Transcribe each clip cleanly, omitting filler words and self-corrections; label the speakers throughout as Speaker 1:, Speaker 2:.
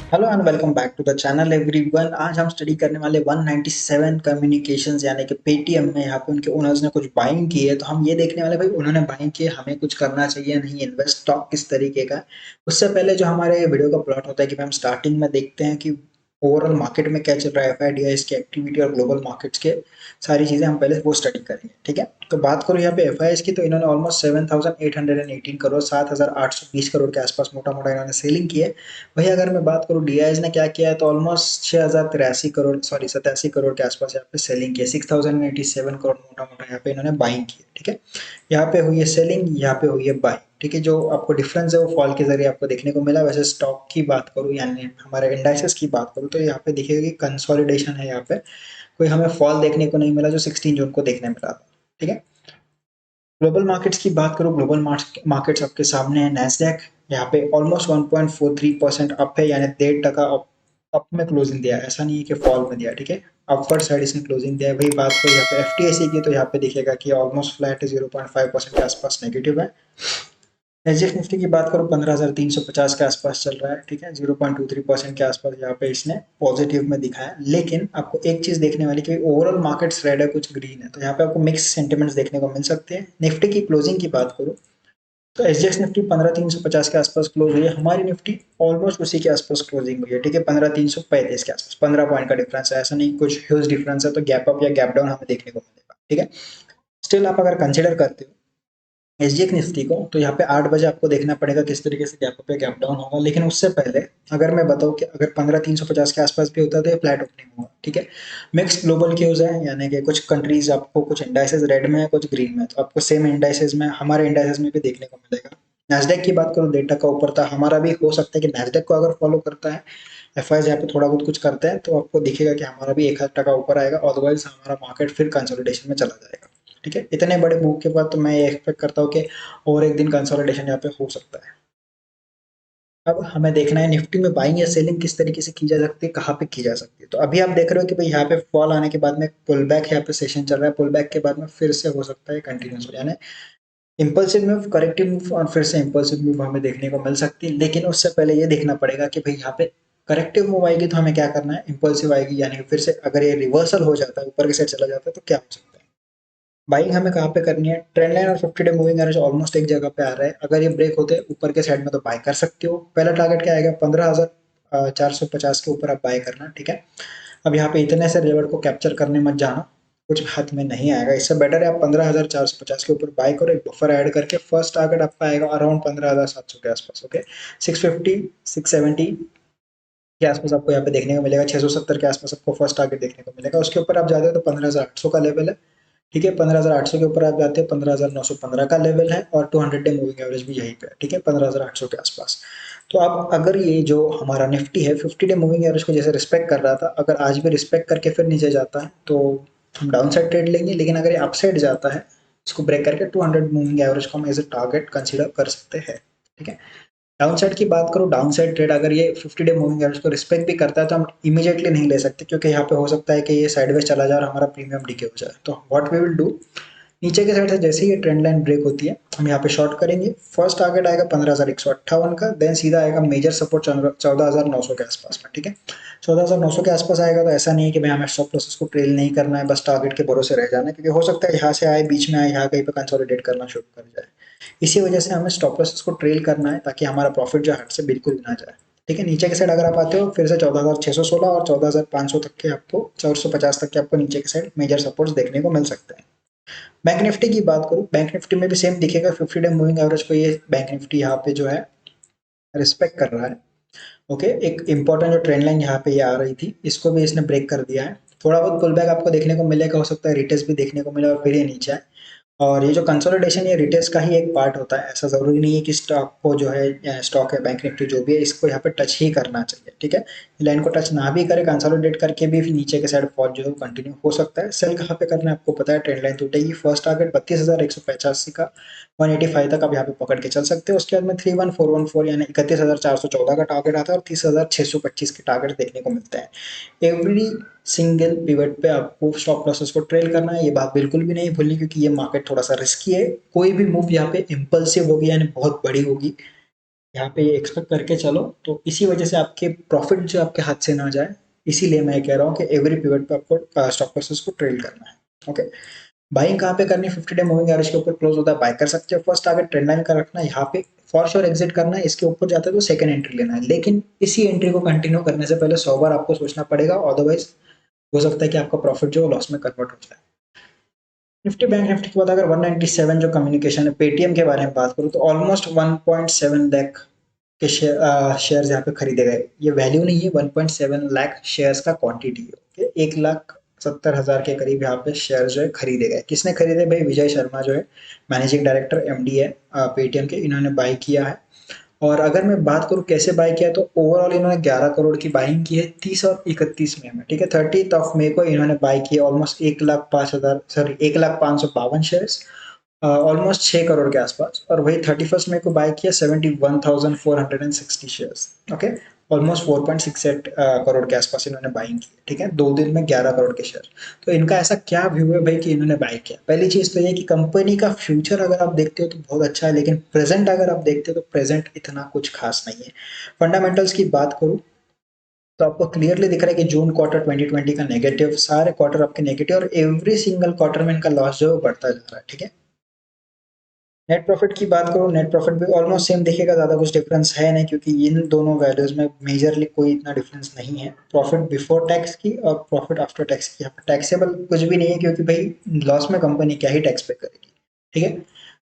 Speaker 1: Hello and welcome back to the channel everyone. आज हम study करने वाले 197 कम्युनिकेशंस यानी कि पेटीएम में यहाँ पे उनके ओनर्स ने कुछ बाइंग की है। तो हम ये देखने वाले भाई उन्होंने बाइंग की है, हमें कुछ करना चाहिए नहीं, इन्वेस्ट स्टॉक किस तरीके का है। उससे पहले जो हमारे वीडियो का प्लॉट होता है कि भाई हम स्टार्टिंग में देखते हैं कि ओवरऑल मार्केट में क्या चल रहा है, एफआईडीआईस की एक्टिविटी और ग्लोबल मार्केट्स के सारी चीजें हम पहले वो स्टडी करेंगे। ठीक है, तो बात करूँ यहाँ पे एफआईआईस की, तो इन्होंने ऑलमोस्ट 7,818 करोड़ 7,820 करोड़ के आसपास मोटा मोटा इन्होंने सेलिंग की है। वही अगर मैं बात करूँ डीआईएस ने क्या किया है, तो ऑलमोस्ट 6,083 करोड़ 87 करोड़ के आसपास यहाँ पे सेलिंग की है। 6,087 करोड़ मोटा मोटा यहाँ पे इन्होंने बाइंग की है। ठीक है, यहाँ पे हुई है सेलिंग, यहाँ पे हुई है बाइंग। ठीक है, जो आपको डिफरेंस है वो फॉल के जरिए आपको देखने को मिला। वैसे स्टॉक की बात करूँ यानी हमारे इंडाइसेस की बात करूँ, तो यहाँ पे देखिएगा कि कंसोलिडेशन है। यहाँ पे कोई हमें फॉल देखने को नहीं मिला जो 16 जून को देखने मिला था। ठीक है, ग्लोबल मार्केट्स की बात करूँ, ग्लोबल मार्केट्स आपके सामने है। नैस्डैक यहाँ पे ऑलमोस्ट 1.43% अप है, यानी 1.5% अप में क्लोजिंग दिया है, ऐसा नहीं है कि फॉल में दिया है। ठीक है, अपवर्ड साइड इसने क्लोजिंग दिया है। वही बात करूँ यहाँ पे एफटीएसई की, तो यहाँ पे दिखेगा कि ऑलमोस्ट फ्लैट है, 0.5% के आसपास नेगेटिव है। एसजीएफ निफ्टी की बात करूँ 15,350 के आसपास चल रहा है। ठीक है, 0.23% के आसपास यहाँ पे इसने पॉजिटिव में दिखाया। लेकिन आपको एक चीज देखने वाली कि ओवरऑल मार्केट्स रेड है, कुछ ग्रीन है, तो यहाँ पे आपको मिक्स सेंटिमेंट्स देखने को मिल सकते हैं। निफ्टी की क्लोजिंग की बात करूँ तो एसजीएक्स निफ्टी 15,350 के आसपास क्लोज हुई है, हमारी निफ्टी ऑलमोस्ट उसी के आसपास क्लोजिंग हुई है। ठीक है, 15,335 के आसपास 15 पॉइंट का डिफरेंस है, ऐसा नहीं कुछ ह्यूज डिफरेंस है, तो गैप अप या गैप डाउन हमें देखने को मिलेगा। ठीक है, स्टिल आप अगर कंसिडर करते हो एसजीएक्स निफ्टी को, तो यहाँ पे 8 बजे आपको देखना पड़ेगा किस तरीके से गैप अप या गैप डाउन होगा। लेकिन उससे पहले अगर मैं बताऊँ कि अगर 15,350 के आसपास भी होता है तो ये फ्लैट ओपनिंग होगा। ठीक है, मिक्स्ड ग्लोबल क्यूज है, यानी कि कुछ कंट्रीज आपको कुछ इंडाइसेस रेड में है, कुछ ग्रीन में है, तो आपको सेम इंडाइसेस में हमारे इंडाइसेस में भी देखने को मिलेगा। नैस्डैक की बात करूँ, डेटा का ऊपर था, हमारा भी हो सकता है कि नैस्डैक को अगर फॉलो करता है, एफआईज यहाँ पे थोड़ा बहुत कुछ करता है, तो आपको दिखेगा कि हमारा भी 1,000 टका ऊपर आएगा, अदरवाइज हमारा मार्केट फिर कंसोलिडेशन में चला जाएगा। ठीक है, इतने बड़े मूव के बाद तो मैं ये एक्सपेक्ट करता हूँ कि और एक दिन कंसोलिडेशन यहाँ पे हो सकता है। अब हमें देखना है निफ्टी में बाइंग या सेलिंग किस तरीके से की जा सकती है, कहाँ पे की जा सकती है। तो अभी आप देख रहे हो कि भाई यहाँ पे फॉल आने के बाद में पुल बैक यहाँ पे सेशन चल रहा है, पुल बैक के बाद में फिर से हो सकता है कंटिन्यूस हो, यानी इम्पल्सिव मूव, करेक्टिव मूव और फिर से इम्पल्सिव मूव हमें देखने को मिल सकती है। लेकिन उससे पहले ये देखना पड़ेगा कि भाई यहाँ पे करेक्टिव मूव आएगी तो हमें क्या करना है, इम्पल्सिव आएगी यानी फिर से अगर ये रिवर्सल हो जाता है, ऊपर की साइड चला जाता है, तो क्या हो सकता है। बाइंग हमें कहाँ पे करनी है, ट्रेंड लाइन और 50 डे मूविंग एवरेज ऑलमोस्ट एक जगह पे आ रहा है। अगर ये ब्रेक होते हैं ऊपर के साइड में तो बाय कर सकते हो। पहला टारगेट क्या आएगा, 15,450 के ऊपर आप बाय करना। ठीक है, अब यहाँ पे इतने से लेवल को कैप्चर करने मत जाना, कुछ हाथ में नहीं आएगा। इससे बेटर है आप 15,450 के ऊपर बाय करो, एक बफर ऐड करके। फर्स्ट टारगेट आपका आएगा अराउंड 15,700 के आसपास। ओके, 650 670 के आसपास आपको यहाँ पे देखने को मिलेगा, 670 के आसपास आपको फर्स्ट टारगेट देखने को मिलेगा। उसके ऊपर आप जाते हो तो 15,800 का लेवल है। ठीक है, 15,800 के ऊपर आप जाते हैं, 15,915 का लेवल है, और 200 डे मूविंग एवरेज भी यहीं पे है। ठीक है, 15,800 के आसपास। तो आप अगर ये जो हमारा निफ्टी है 50 डे मूविंग एवरेज को जैसे रिस्पेक्ट कर रहा था, अगर आज भी रिस्पेक्ट करके फिर नीचे जाता है तो हम डाउन साइड ट्रेड लेंगे। लेकिन अगर ये अपसाइड जाता है, इसको ब्रेक करके 200 मूविंग एवरेज को हम एज ए टारगेट कंसीडर कर सकते हैं। ठीक है, डाउन साइड की बात करूँ, डाउन साइड ट्रेड अगर ये 50 डे मूविंग एवरेज को रिस्पेक्ट भी करता है तो हम इमीडिएटली नहीं ले सकते, क्योंकि यहाँ पे हो सकता है कि ये साइडवेज चला जाए और हमारा प्रीमियम डीके हो जाए। तो व्हाट वी विल डू, नीचे के साइड से जैसे ही ये ट्रेंड लाइन ब्रेक होती है हम यहाँ पे शॉर्ट करेंगे। फर्स्ट टारगेट आएगा 15,158 का, देन सीधा आएगा मेजर सपोर्ट 14,900 के आसपास में। ठीक है, 14,900 के आसपास आएगा तो ऐसा नहीं है कि भाई हमें स्टॉप लॉसेस को ट्रेल नहीं करना है, बस टारगेट के भरोसे रह जाना है, क्योंकि हो सकता है यहाँ से आए, बीच में आए, यहाँ कहीं पे कंसोलिडेट करना शुरू कर जाए। इसी वजह से हमें स्टॉप लॉसेस को ट्रेल करना है, ताकि हमारा प्रॉफिट जो हट से बिल्कुल भी ना जाए। ठीक है, नीचे के साइड अगर आप आते हो फिर से 14,616 और 14,500 तक के आपको, 450 तक के आपको नीचे के साइड मेजर सपोर्ट्स देखने को मिल सकते हैं। बैंक निफ्टी की बात करूँ, बैंक निफ्टी में भी सेम दिखेगा, 50 डे मूविंग एवरेज को ये बैंक निफ्टी यहाँ पे जो है रिस्पेक्ट कर रहा है। ओके, एक इंपॉर्टेंट जो ट्रेंड लाइन यहाँ पे ये आ रही थी, इसको भी इसने ब्रेक कर दिया है। थोड़ा बहुत पुल बैक आपको देखने को मिलेगा, हो सकता है रिटेस्ट भी देखने को मिले और फिर ये नीचे आए। और ये जो कंसोलिडेशन, ये रिटेस्ट का ही एक पार्ट होता है, ऐसा जरूरी नहीं है कि स्टॉक को जो है, स्टॉक है बैंक निफ्टी जो भी है, इसको यहाँ पे टच ही करना चाहिए। ठीक है, लाइन को टच ना भी करे, कंसोलिडेट करके भी फिर नीचे के साइड फॉल जो है कंटिन्यू हो सकता है। सेल कहाँ पे करना है आपको पता है, ट्रेंड लाइन टूटेगी, फर्स्ट टारगेट 32,185 का 185 तक आप यहाँ पे पकड़ के चल सकते हो। उसके बाद में 31,414 यानी 31,414 का टारगेट आता है, और 30,625 के टारगेट देखने को मिलते हैं। एवरी सिंगल पिवट पे आपको स्टॉप लॉसेस को ट्रेल करना है, ये बात बिल्कुल भी नहीं भूलनी, क्योंकि ये मार्केट थोड़ा सा रिस्की है। कोई भी मूव यहाँ पे इम्पल्सिव होगी यानी बहुत बड़ी होगी, यहाँ पे एक्सपेक्ट करके चलो, तो इसी वजह से आपके प्रॉफिट जो आपके हाथ से ना जाए, इसीलिए मैं कह रहा हूँ कि एवरी पिवट पे आपको स्टॉक प्रोसेस को ट्रेड करना है। ओके, बाइंग कहाँ पे करनी है? 50 डे मूविंग एवरेज के ऊपर क्लोज होता है, बाय कर सकते हो। फर्स्ट टारगेट ट्रेंड लाइन का रखना है, यहाँ पे फॉर श्योर एग्जिट करना है। इसके ऊपर जाता है तो सेकंड एंट्री लेना है, लेकिन इसी एंट्री को कंटिन्यू करने से पहले 100 बार आपको सोचना पड़ेगा, अदरवाइज हो सकता है कि आपका प्रॉफिट जो लॉस में कन्वर्ट हो जाए। निफ्टी बैंक निफ्टी के बाद अगर 197 जो कम्युनिकेशन है, पेटीएम के बारे में बात करूँ तो ऑलमोस्ट 1.7 लाख के शेयर्स यहाँ पे खरीदे गए। ये वैल्यू नहीं है, 1.7 लाख शेयर्स का क्वांटिटी है। ओके, 1,70,000 के करीब यहाँ पे शेयर जो है खरीदे गए। किसने खरीदे भाई? विजय शर्मा जो है मैनेजिंग डायरेक्टर एमडी है पेटीएम के, इन्होंने बाई किया है। और अगर मैं बात करूँ कैसे बाई किया, तो ओवरऑल इन्होंने 11 करोड़ की बाइंग की है 30 और 31 मई में। ठीक है, 30 ऑफ मई को इन्होंने बाई किया almost 1,05,000, sorry 1,05,52 shares, almost 6 crore के आसपास। और वही 31 मई को बाय किया 71,460 शेयर्स। ओके, ऑलमोस्ट 4.68 करोड़ के आसपास इन्होंने बाइंग की। ठीक है, 2 दिन में 11 करोड़ के शेयर। तो इनका ऐसा क्या व्यू है भाई कि इन्होंने बाय किया? पहली चीज तो ये कि कंपनी का फ्यूचर अगर आप देखते हो तो बहुत अच्छा है, लेकिन प्रेजेंट अगर आप देखते हो तो प्रेजेंट इतना कुछ खास नहीं है। फंडामेंटल्स की बात करूँ तो आपको क्लियरली दिख रहा है कि जून क्वार्टर 2020 का नेगेटिव, सारे क्वार्टर आपके नेगेटिव, और एवरी सिंगल क्वार्टर में इनका लॉस जो है वो बढ़ता जा रहा है। ठीक है, नेट प्रॉफिट की बात करूँ, नेट प्रॉफिट भी ऑलमोस्ट सेम दिखेगा, ज़्यादा कुछ डिफरेंस है नहीं, क्योंकि इन दोनों वैल्यूज में मेजरली कोई इतना डिफरेंस नहीं है। प्रॉफिट बिफोर टैक्स की और प्रॉफिट आफ्टर टैक्स की, यहाँ पे टैक्सेबल कुछ भी नहीं है, क्योंकि भाई लॉस में कंपनी क्या ही टैक्स पे करेगी। ठीक है,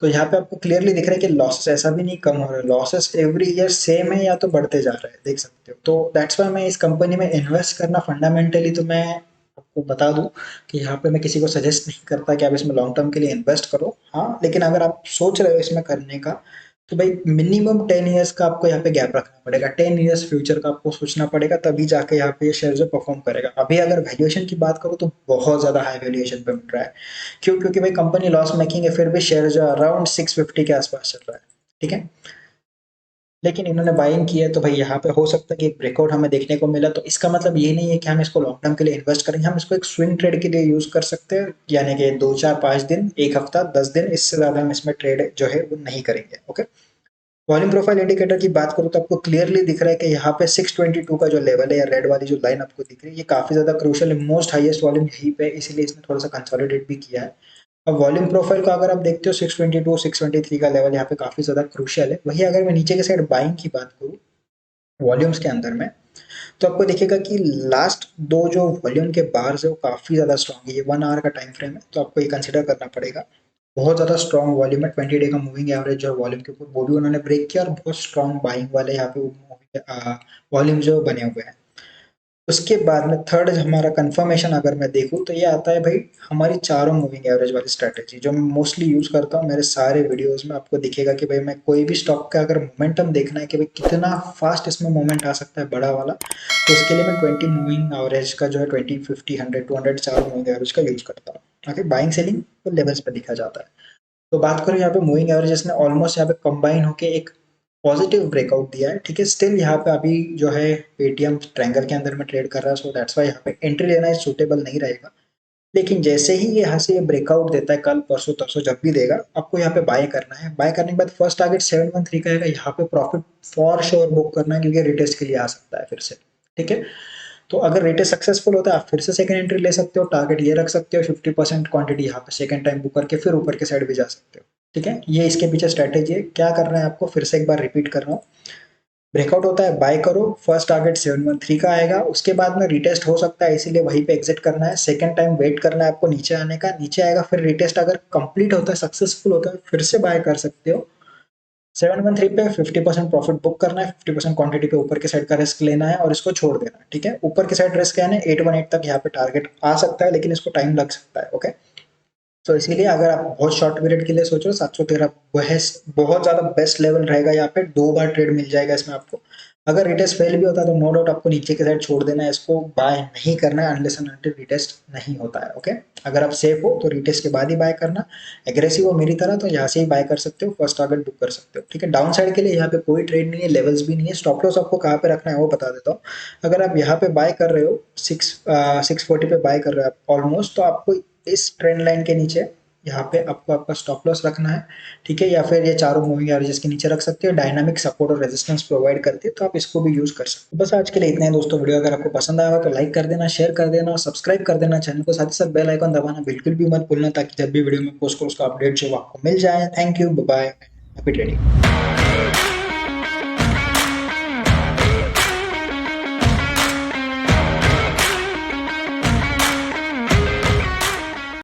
Speaker 1: तो यहाँ पे आपको क्लियरली दिख रहा है कि लॉसेस ऐसा भी नहीं कम हो रहा है, लॉसेस एवरी ईयर सेम है या तो बढ़ते जा रहे हैं, देख सकते हो। तो दैट्स वाई मैं इस कंपनी में इन्वेस्ट करना फंडामेंटली, तो मैं आपको बता दूं कि यहाँ पे मैं किसी को सजेस्ट नहीं करता कि आप इसमें लॉन्ग टर्म के लिए इन्वेस्ट करो। हाँ, लेकिन अगर आप सोच रहे हो इसमें करने का, तो भाई मिनिमम 10 ईयर्स का आपको यहाँ पे गैप रखना पड़ेगा, 10 ईयर्स फ्यूचर का आपको सोचना पड़ेगा, तभी जाके यहाँ पे ये शेयर जो परफॉर्म करेगा। अभी अगर वैल्यूएशन की बात करूँ तो बहुत ज्यादा हाई वैल्यूएशन पे मिल रहा है। क्यों? क्योंकि भाई कंपनी लॉस मेकिंग है, फिर भी शेयर जो अराउंड 650 के आसपास चल रहा है। ठीक है, लेकिन इन्होंने बाइंग की है, तो भाई यहाँ पे हो सकता है कि एक ब्रेकआउट हमें देखने को मिला। तो इसका मतलब ये नहीं है कि हम इसको लॉन्ग टर्म के लिए इन्वेस्ट करेंगे, हम इसको एक स्विंग ट्रेड के लिए यूज कर सकते हैं, यानी कि 2, 4, 5 दिन, एक हफ्ता, 10 दिन, इससे ज्यादा हम इसमें ट्रेड जो है वो नहीं करेंगे। ओके, वॉल्यूम प्रोफाइल इंडिकेटर की बात करूँ तो आपको क्लियरली दिख रहा है कि यहाँ पे 622 का जो लेवल है, या रेड वाली जो लाइन आपको दिख रही है, ये काफी ज्यादा क्रूशियल है, मोस्ट हाईएस्ट वॉल्यूम यहीं पे, इसीलिए इसने थोड़ा सा कंसोलिडेट भी किया है। अब वॉल्यूम प्रोफाइल को अगर आप देखते हो, 622 623 का लेवल यहाँ पे काफी ज्यादा क्रूशियल है। वही अगर मैं नीचे के साइड बाइंग की बात करूँ वॉल्यूम्स के अंदर में, तो आपको दिखेगा कि लास्ट दो जो वॉल्यूम के बार्स है वो काफी ज्यादा स्ट्रॉन्ग है। ये 1 आवर का टाइम फ्रेम है, तो आपको ये कंसिडर करना पड़ेगा। बहुत ज्यादा स्ट्रॉन्ग वॉल्यूम है, 20 डे का मूविंग एवरेज जो वॉल्यूम के ऊपर वो भी उन्होंने ब्रेक किया, और बहुत स्ट्रॉन्ग बाइंग वाले यहाँ पे वॉल्यूम जो बने हुए हैं। उसके बाद में थर्ड हमारा कंफर्मेशन अगर मैं देखूँ तो ये आता है भाई हमारी चारों मूविंग एवरेज वाली स्ट्रैटेजी, जो मैं मोस्टली यूज करता हूँ मेरे सारे वीडियोस में। आपको दिखेगा कि भाई मैं कोई भी स्टॉक का अगर मोमेंटम देखना है कि भाई कितना फास्ट इसमें मोमेंट आ सकता है बड़ा वाला, तो उसके लिए मैं 20 मूविंग एवरेज का जो है 20, 50, 100, 200 चार मूविंग एवरेज का यूज करता हूँ। ओके, बाइंग सेलिंग तो लेवल्स पे दिखा जाता है। तो बात करें यहाँ पे मूविंग एवरेजेस ने ऑलमोस्ट यहाँ पे कंबाइन होके एक पॉजिटिव ब्रेकआउट दिया है। ठीक है, स्टिल यहाँ पे अभी जो है पेटीएम ट्रायंगल के अंदर में ट्रेड कर रहा है, सो दैट्स वाई यहाँ पे एंट्री लेना सूटेबल नहीं रहेगा। लेकिन जैसे ही ये यहाँ से ये ब्रेकआउट देता है, कल परसों तरसों जब भी देगा, आपको यहाँ पे बाय करना है। बाय करने के बाद फर्स्ट टारगेट 713 का है, यहाँ पे प्रॉफिट फॉर श्योर बुक करना है, क्योंकि रिटेस्ट के लिए आ सकता है फिर से। ठीक है, तो अगर रिटेस्ट सक्सेसफुल होता है, आप फिर से सेकंड एंट्री ले सकते हो, टारगेट ये रख सकते हो 50% क्वांटिटी यहाँ पे सेकंड टाइम बुक करके फिर ऊपर के साइड भी जा सकते हो। ठीक है, ये इसके पीछे स्ट्रैटेजी है। क्या करना है आपको, फिर से एक बार रिपीट कर रहा हूँ, ब्रेकआउट होता है बाय करो, फर्स्ट टारगेट 713 का आएगा, उसके बाद में रिटेस्ट हो सकता है, इसीलिए वहीं पे एग्जिट करना है। सेकंड टाइम वेट करना है आपको नीचे आने का, नीचे आएगा, फिर रिटेस्ट अगर कंप्लीट होता है, सक्सेसफुल होता है, फिर से बाय कर सकते हो। 713 पे 50% प्रॉफिट बुक करना है, 50% क्वांटिटी पे ऊपर के साइड का रिस्क लेना है और इसको छोड़ देना है। ठीक है, ऊपर के साइड रिस्क है ना 818 तक यहाँ पे टारगेट आ सकता है, लेकिन इसको टाइम लग सकता है। ओके, तो इसीलिए अगर आप बहुत शॉर्ट पीरियड के लिए सोच रहे हो, 713 वह बहुत ज्यादा बेस्ट लेवल रहेगा। यहाँ पे 2 बार ट्रेड मिल जाएगा इसमें आपको। अगर रिटेस्ट फेल भी होता है तो नो डाउट आपको नीचे के साइड छोड़ देना है, इसको बाय नहीं करना है अनलेस एंड अनटिल रिटेस्ट नहीं होता है। ओके, अगर आप सेफ हो तो रिटेस्ट के बाद ही बाय करना, एग्रेसिव हो मेरी तरह तो यहाँ से ही बाय कर सकते हो, फर्स्ट टारगेट बुक कर सकते हो। ठीक है, डाउन साइड के लिए यहाँ पे कोई ट्रेड नहीं है, लेवल्स भी नहीं है। स्टॉप लॉस आपको कहाँ पे रखना है वो बता देता हूँ। अगर आप यहाँ पे बाय कर रहे हो 640 पे बाय कर रहे हो आप ऑलमोस्ट, तो आपको इस ट्रेंड लाइन के नीचे यहाँ पे आपको आपका स्टॉप लॉस रखना है, ठीक है, या फिर ये चारों मूविंग एवरेजेस के नीचे रख सकते हो। डायनामिक सपोर्ट और रेजिस्टेंस प्रोवाइड करती है, तो आप इसको भी यूज कर सकते हो। बस आज के लिए इतना ही दोस्तों। वीडियो अगर आपको पसंद आया हो तो लाइक कर देना, शेयर कर देना और सब्सक्राइब कर देना चैनल को। साथ ही साथ बेल आइकन दबाना बिल्कुल भी मत भूलना, ताकि जब भी वीडियो में पोस्ट करो उसका अपडेट जो आपको मिल जाए। Thank you, bye bye, happy trading.